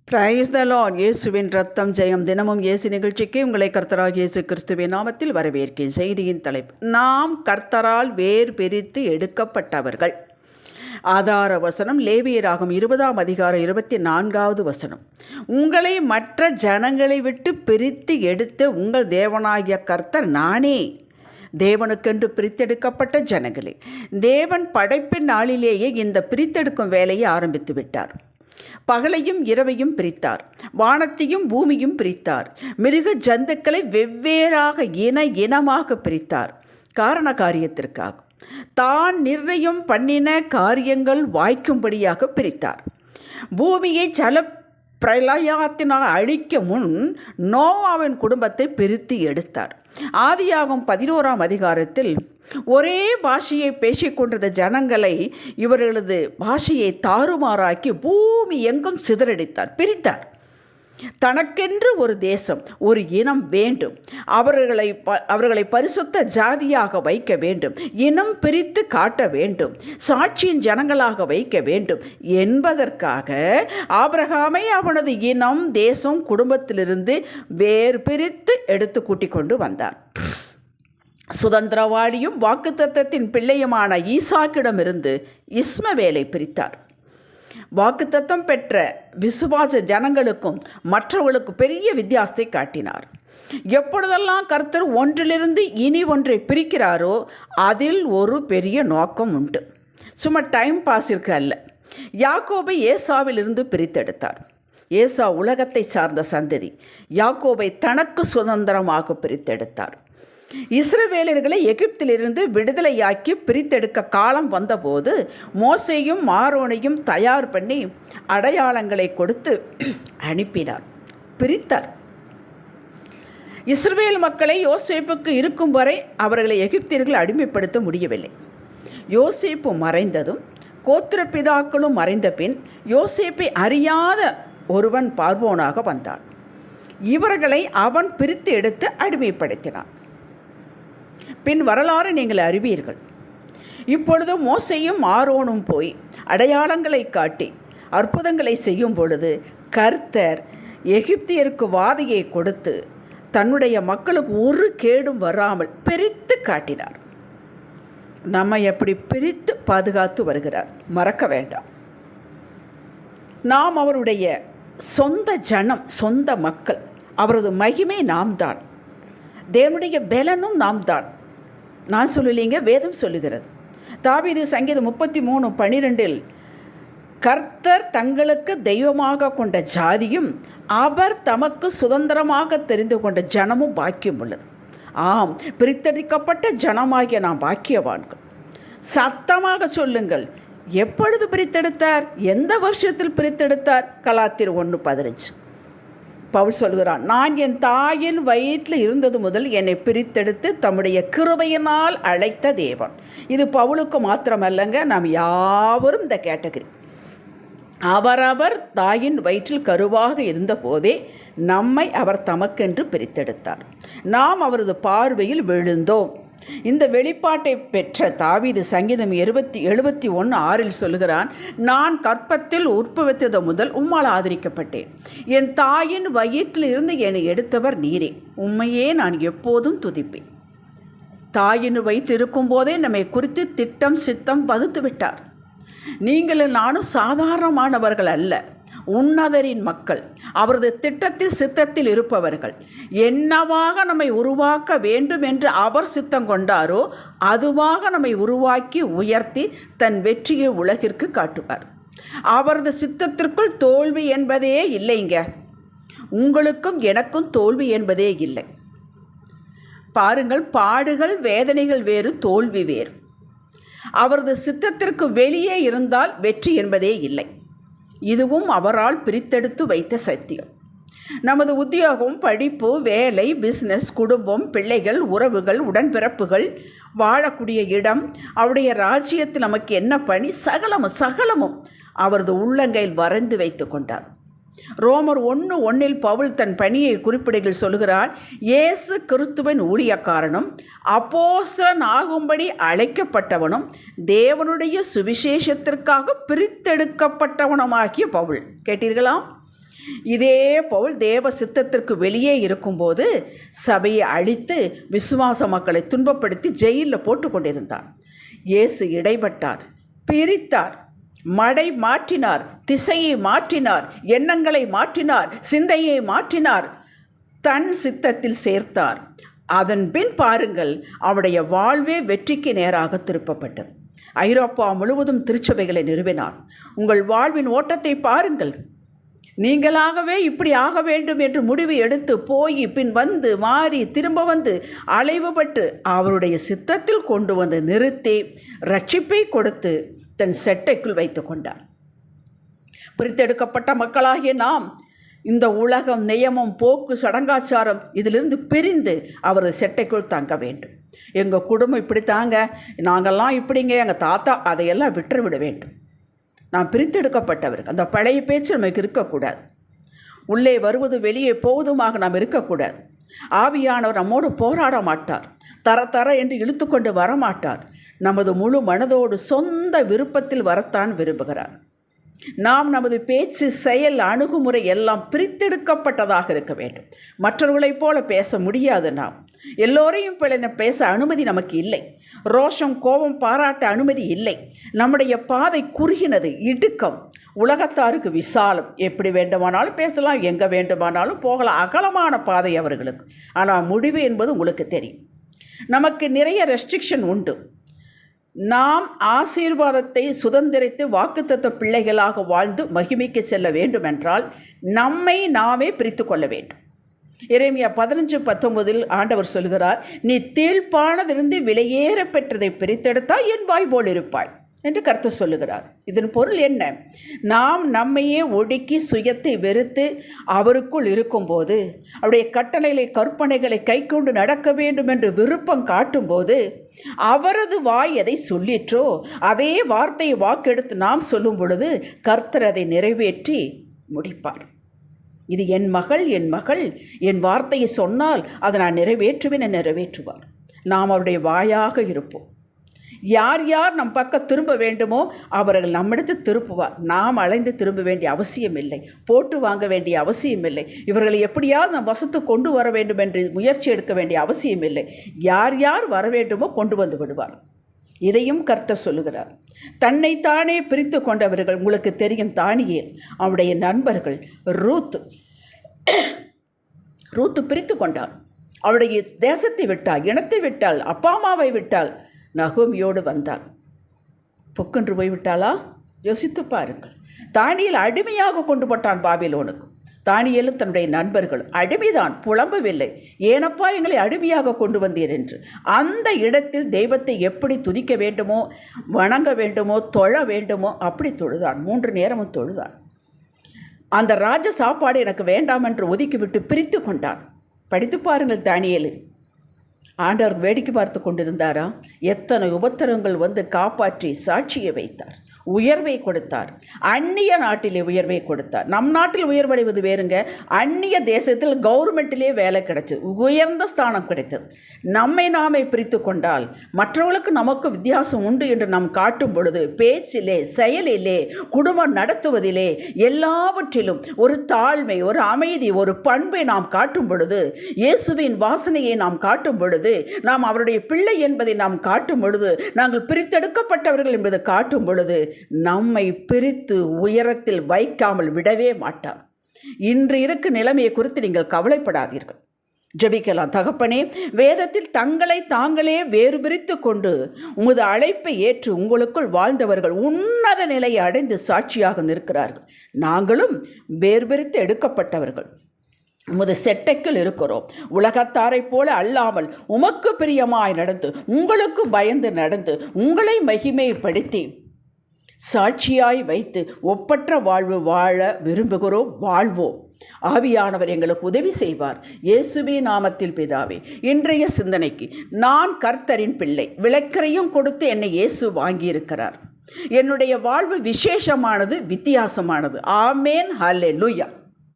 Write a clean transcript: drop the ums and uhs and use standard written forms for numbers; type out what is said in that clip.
Praise the Lord. இயேசுவின் ரத்தம் ஜெயம். தினமும் இயேசு நிகழ்ச்சிக்கு உங்களை கர்த்தராகிய இயேசு கிறிஸ்துவின் நாமத்தில் வரவேற்கிறேன். செய்தியின் தலைப்பு: நாம் கர்த்தரால் வேர் பிரித்து எடுக்கப்பட்டவர்கள். ஆதார வசனம் லேவியராகும் 20ஆம் அதிகாரம் 24வது வசனம். உங்களை மற்ற ஜனங்களை விட்டு பிரித்து எடுத்த உங்கள் தேவனாகிய கர்த்தர் நானே. தேவனுக்கென்று பிரித்தெடுக்கப்பட்ட ஜனங்களே, தேவன் படைப்பின் நாளிலேயே இந்த பிரித்தெடுக்கும் வேலையை ஆரம்பித்து விட்டார். பகலையும் இரவையும் பிரித்தார், வானத்தையும் பூமியும் பிரித்தார், மிருக ஜந்துக்களை வெவ்வேறாக இனமாக பிரித்தார். காரண காரியத்திற்காக தான் நிர்ணயம் பண்ணின காரியங்கள் வாய்க்கும்படியாக பிரித்தார். பூமியை ஜல பிரளயத்தினால் அழிக்க முன் நோவாவின் குடும்பத்தை பிரித்து எடுத்தார். ஆதியாகமம் 11ஆம் அதிகாரத்தில் ஒரே பாஷையை பேசிக்கொண்டிருந்த ஜனங்களை இவர்களது பாஷையை தாறுமாறாக்கி பூமி எங்கும் சிதறடித்தார், பிரித்தார். தனக்கென்று ஒரு தேசம், ஒரு இனம் வேண்டும், அவர்களை பரிசுத்த ஜாதியாக வைக்க வேண்டும், இனம் பிரித்து காட்ட வேண்டும், சாட்சியின் ஜனங்களாக வைக்க வேண்டும் என்பதற்காக ஆபிரகாமை அவனது இனம், தேசம், குடும்பத்திலிருந்து வேறு பிரித்து எடுத்து கூட்டிக் கொண்டு வந்தார். சுதந்திரவாளியும் வாக்குத்தத்தத்தின் பிள்ளையுமான ஈசாக்கிடமிருந்து இஸ்மவேலை பிரித்தார். வாக்குத்தத்தம் பெற்ற விசுவாச ஜனங்களுக்கும் மற்றவர்களுக்கு பெரிய வித்தியாசத்தை காட்டினார். எப்பொழுதெல்லாம் கர்த்தர் ஒன்றிலிருந்து இனி ஒன்றை பிரிக்கிறாரோ அதில் ஒரு பெரிய நோக்கம் உண்டு. சும்மா டைம் பாஸிற்கு அல்ல. யாக்கோபை ஏசாவிலிருந்து பிரித்தெடுத்தார். ஏசா உலகத்தை சார்ந்த சந்ததி. யாக்கோபை தனக்கு சுதந்திரமாக பிரித்தெடுத்தார். இஸ்ரவேலர்களை எகிப்திலிருந்து விடுதலையாக்கி பிரித்தெடுக்க காலம் வந்தபோது மோசேயும் ஆரோனையும் தயார் பண்ணி அடையாளங்களை கொடுத்து அனுப்பினார், பிரித்தார். இஸ்ரவேல் மக்களை யோசேப்புக்கு இருக்கும் வரை அவர்களை எகிப்தியர்கள் அடிமைப்படுத்த முடியவில்லை. யோசேப்பு மறைந்ததும் கோத்திர பிதாக்களும் மறைந்த பின் யோசேப்பை அறியாத ஒருவன் பார்வோனாக வந்தான். இவர்களை அவன் பிரித்து எடுத்து அடிமைப்படுத்தினான். பின் வரலாறு நீங்கள் அறிவீர்கள். இப்பொழுது மோசேயும் ஆரோனும் போய் அடையாளங்களை காட்டி அற்புதங்களை செய்யும் பொழுது கர்த்தர் எகிப்தியருக்கு வாதையை கொடுத்து தன்னுடைய மக்களுக்கு ஒரு கேடும் வராமல் பிரித்து காட்டினார். நம்மை எப்படி பிரித்து பாதுகாத்து வருகிறார், மறக்க வேண்டாம். நாம் அவருடைய சொந்த ஜனம், சொந்த மக்கள். அவரது மகிமை நாம் தான். தேவனுடைய பலனும் நாம் தான். நான் சொல்லலைங்க, வேதம் சொல்லுகிறது. தாவீது சங்கீதம் 33:12 கர்த்தர் தங்களுக்கு தெய்வமாக கொண்ட ஜாதியும் அவர் தமக்கு சுதந்திரமாக தெரிந்து கொண்ட ஜனமும் பாக்கியம் உள்ளது. ஆம், பிரித்தெடுக்கப்பட்ட ஜனமாகிய நாம் பாக்கியவான்கள். சத்தமாக சொல்லுங்கள். எப்பொழுது பிரித்தெடுத்தார்? எந்த வருஷத்தில் பிரித்தெடுத்தார்? கலாத்தியர் 1:15. பவுல் சொல்கிறான், நான் என் தாயின் வயிற்றில் இருந்தது முதல் என்னை பிரித்தெடுத்து தம்முடைய கிருபையினால் அழைத்த தேவன். இது பவுலுக்கு மாத்திரமல்லங்க, நாம் யாவரும் இந்த கேட்டகரி. அவரவர் தாயின் வயிற்றில் கருவாக இருந்த போதே நம்மை அவர் தமக்கென்று பிரித்தெடுத்தார். நாம் அவரது பார்வையில் விழுந்தோம். இந்த வெளிப்பாட்டை பெற்ற தாவீது சங்கீதம் 71:6 சொல்கிறான், நான் கற்பத்தில் உற்பவித்தது முதல் உம்மால் ஆதரிக்கப்பட்டேன். என் தாயின் வயிற்றில் இருந்து என்னை எடுத்தவர் நீரே. உம்மையே நான் எப்போதும் துதிப்பேன். தாயின் வயிற்றில் இருக்கும் போதே நம்மை குறித்து திட்டம் சித்தம் வகுத்து விட்டார். நீங்களும் நானும் சாதாரணமானவர்கள் அல்ல, உன்னதரின் மக்கள். அவரது திட்டத்தில் சித்தத்தில் இருப்பவர்கள். என்னவாக நம்மை உருவாக்க வேண்டும் என்று அவர் சித்தம் கொண்டாரோ அதுவாக நம்மை உருவாக்கி உயர்த்தி தன் வெற்றியை உலகிற்கு காட்டுவார். அவரது சித்தத்திற்குள் தோல்வி என்பதே இல்லைங்க. உங்களுக்கும் எனக்கும் தோல்வி என்பதே இல்லை. பாருங்கள், பாடுகள் வேதனைகள் வேறு, தோல்வி வேறு. அவரது சித்தத்திற்கு வெளியே இருந்தால் வெற்றி என்பதே இல்லை. இதுவும் அவரால் பிரித்தெடுத்து வைத்த சத்தியம். நமது உத்தியோகம், படிப்பு, வேலை, பிஸ்னஸ், குடும்பம், பிள்ளைகள், உறவுகள், உடன்பிறப்புகள், வாழக்கூடிய இடம், அவருடைய ராஜ்யத்தில் நமக்கு என்ன பணி, சகலமும் அவரது உள்ளங்கையில் வரைந்து வைத்து கொண்டார். ரோமர் 1:1 பவுல் தன் பணியை குறிப்பிடையில் சொல்கிறார், இயேசு கிறிஸ்துவின் ஊழியக்காரனும் அப்போஸ்தலன் ஆகும்படி அழைக்கப்பட்டவனும் தேவனுடைய சுவிசேஷத்திற்காக பிரித்தெடுக்கப்பட்டவனுமாகிய பவுல். கேட்டீர்களா? இதே போல் தேவ சித்தத்திற்கு வெளியே இருக்கும்போது சபையை அழித்து விசுவாச மக்களை துன்பப்படுத்தி ஜெயிலில் போட்டு கொண்டிருந்தார். இயேசு இடைப்பட்டார், பிரித்தார், மடை மாற்றினார், திசையை மாற்றினார், எண்ணங்களை மாற்றினார், சிந்தையை மாற்றினார், தன் சித்தத்தில் சேர்த்தார். அதன் பின் பாருங்கள், அவருடைய வாழ்வே வெற்றிக்கு நேராக திருப்பப்பட்டது. ஐரோப்பா முழுவதும் திருச்சபைகளை நிறுவினார். உங்கள் வாழ்வின் ஓட்டத்தை பாருங்கள். நீங்களாகவே இப்படி ஆக வேண்டும் என்று முடிவு எடுத்து போய் பின் வந்து மாறி திரும்ப வந்து அலைவுபட்டு அவருடைய சித்தத்தில் கொண்டு வந்து நிறுத்தி ரட்சிப்பை கொடுத்து தன் செட்டைக்குள் வைத்து கொண்டார். பிரித்தெடுக்கப்பட்ட மக்களாகிய நாம் இந்த உலகம், நியமம், போக்கு, சடங்காச்சாரம் இதிலிருந்து பிரிந்து அவரது செட்டைக்குள் தங்க வேண்டும். எங்கள் குடும்பம் இப்படி தாங்க, நாங்கள்லாம் இப்படிங்க, எங்கள் தாத்தா, அதையெல்லாம் விட்டுவிட வேண்டும். நாம் பிரித்தெடுக்கப்பட்டவர்கள். அந்த பழைய பேச்சு நமக்கு இருக்கக்கூடாது. உள்ளே வருவது வெளியே போவதுமாக நாம் இருக்கக்கூடாது. ஆவியானவர் நம்மோடு போராட மாட்டார், தர என்று இழுத்து கொண்டு வரமாட்டார். நமது முழு மனதோடு சொந்த விருப்பத்தில் வரத்தான் விரும்புகிறார். நாம் நமது பேச்சு, செயல், அணுகுமுறை எல்லாம் பிரித்தெடுக்கப்பட்டதாக இருக்க வேண்டும். மற்றவர்களைப் போல பேச முடியாது. நாம் எல்லோரையும் பேச அனுமதி நமக்கு இல்லை. ரோஷம், கோபம் பாராட்ட அனுமதி இல்லை. நம்முடைய பாதை குறுகினது, இடுக்கம். உலகத்தாருக்கு விசாலம், எப்படி வேண்டுமானாலும் பேசலாம், எங்கே வேண்டுமானாலும் போகலாம். அகலமான பாதை அவர்களுக்கு. ஆனால் முடிவு என்பது உங்களுக்கு தெரியும். நமக்கு நிறைய ரெஸ்ட்ரிக்ஷன் உண்டு. நாம் ஆசீர்வாதத்தை சுதந்திரித்து வாக்குத்தத்த பிள்ளைகளாக வாழ்ந்து மகிமைக்கு செல்ல வேண்டுமென்றால் நம்மை நாமே பிரித்து கொள்ள வேண்டும். எரேமியா 15:19 ஆண்டவர் சொல்கிறார், நீ தீழ்ப்பானதிலிருந்து விலையேற பெற்றதை பிரித்தெடுத்தால் என் வாய் போல் இருப்பாய் என்று கர்த்தர் சொல்லுகிறார். இதன் பொருள் என்ன? நாம் நம்மையே ஒடுக்கி சுயத்தை வெறுத்து அவருக்குள் இருக்கும்போது, அவருடைய கட்டளைகளை, கற்பனைகளை கை கொண்டு நடக்க வேண்டும் என்று விருப்பம் காட்டும்போது, அவரது வாய் எதை சொல்லிற்றோ அதே வார்த்தையை வாக்கெடுத்து நாம் சொல்லும் பொழுது கர்த்தர் அதை நிறைவேற்றி முடிப்பார். இது என் மகள், என் மகள், என் வார்த்தையை சொன்னால் அதை நான் நிறைவேற்றுவேன், நிறைவேற்றுவார். நாம் அவருடைய வாயாக இருப்போம். யார் யார் நம் பக்கம் திரும்ப வேண்டுமோ அவர்கள் நம்மிடத்து திருப்புவார். நாம் அலைந்து திரும்ப வேண்டிய அவசியம் இல்லை, போட்டு வாங்க வேண்டிய அவசியம் இல்லை, இவர்களை எப்படியாவது நம் வசத்து கொண்டு வர வேண்டும் என்று முயற்சி எடுக்க வேண்டிய அவசியம் இல்லை. யார் யார் வர வேண்டுமோ கொண்டு வந்து விடுவார். இதையும் கர்த்தர் சொல்லுகிறார். தன்னைத்தானே பிரித்து கொண்டவர்கள் உங்களுக்கு தெரியும். தானியேல், அவருடைய நண்பர்கள், ரூத்து பிரித்து கொண்டார். அவருடைய தேசத்தை விட்டால், இனத்தை விட்டால், அப்பா அம்மாவை விட்டால், நகோமியோடு வந்தாள். பொக்கென்று போய்விட்டாளா? யோசித்து பாருங்கள். தானியேல் அடிமையாக கொண்டு போட்டான் பாபிலோனுக்கு. தானியேலும் தன்னுடைய நண்பர்களும் அடிமைதான், புலம்பவில்லை. ஏனப்பா எங்களை அடிமையாக கொண்டு வந்தீர் என்று. அந்த இடத்தில் தெய்வத்தை எப்படி துதிக்க வேண்டுமோ, வணங்க வேண்டுமோ, தொழ வேண்டுமோ அப்படி தொழுதான். 3 நேரமும் தொழுதான். அந்த ராஜ சாப்பாடு எனக்கு வேண்டாம் என்று ஒதுக்கிவிட்டு பிரித்து கொண்டான். படித்து பாருங்கள் தானியேலில். ஆண்டவர் வேடிக்கை பார்த்து கொண்டிருந்தாரா? எத்தனை உபத்திரங்கள் வந்து காப்பாற்றி சாட்சியை வைத்தார், உயர்வை கொடுத்தார். அந்நிய நாட்டிலே உயர்வை கொடுத்தார். நம் நாட்டில் உயர்வடைவது வேறுங்க, அந்நிய தேசத்தில் கவர்மெண்ட்டிலே வேலை கிடைச்சது, உயர்ந்த ஸ்தானம் கிடைத்தது. நம்மை நாமே பிரித்து கொண்டால் மற்றவர்களுக்கு நமக்கு வித்தியாசம் உண்டு என்று நாம் காட்டும் பொழுது, பேச்சிலே, செயலிலே, குடும்பம் நடத்துவதிலே, எல்லாவற்றிலும் ஒரு தாழ்மை, ஒரு அமைதி, ஒரு பண்பை நாம் காட்டும் பொழுது, இயேசுவின் வாசனையை நாம் காட்டும் பொழுது, நாம் அவருடைய பிள்ளை என்பதை நாம் காட்டும் பொழுது, நாங்கள் பிரித்தெடுக்கப்பட்டவர்கள் என்பதை காட்டும் பொழுது, நம்மை பிரித்து உயரத்தில் வைக்காமல் விடவே மாட்டார். இன்று இருக்கும் நிலைமையை குறித்து நீங்கள் கவலைப்படாதீர்கள். ஜெபிக்கலாம். தகப்பனே, வேதத்தில் தங்களை தாங்களே வேறு பிரித்து கொண்டு உமது அழைப்பை ஏற்று உங்களுக்குள் வாழ்ந்தவர்கள் உன்னத நிலையை அடைந்து சாட்சியாக நிற்கிறார்கள். நாங்களும் வேறு பிரித்து எடுக்கப்பட்டவர்கள் உமது செட்டைக்குள் இருக்கிறோம். உலகத்தாரை போல அல்லாமல் உமக்கு பிரியமாய் நடந்து, உங்களுக்கு பயந்து நடந்து, உங்களை மகிமைப்படுத்தி சாட்சியாய் வைத்து ஒப்பற்ற வாழ்வு வாழ விரும்புகிறோம். வாழ்வோம். ஆவியானவர் எங்களுக்கு உதவி செய்வார். இயேசுவின் நாமத்தில் பிதாவே. இன்றைய சிந்தனைக்கு, நான் கர்த்தரின் பிள்ளை. விளக்கரையும் கொடுத்து என்னை இயேசு வாங்கியிருக்கிறார். என்னுடைய வாழ்வு விசேஷமானது, வித்தியாசமானது. ஆமேன். ஹல்லேலூயா.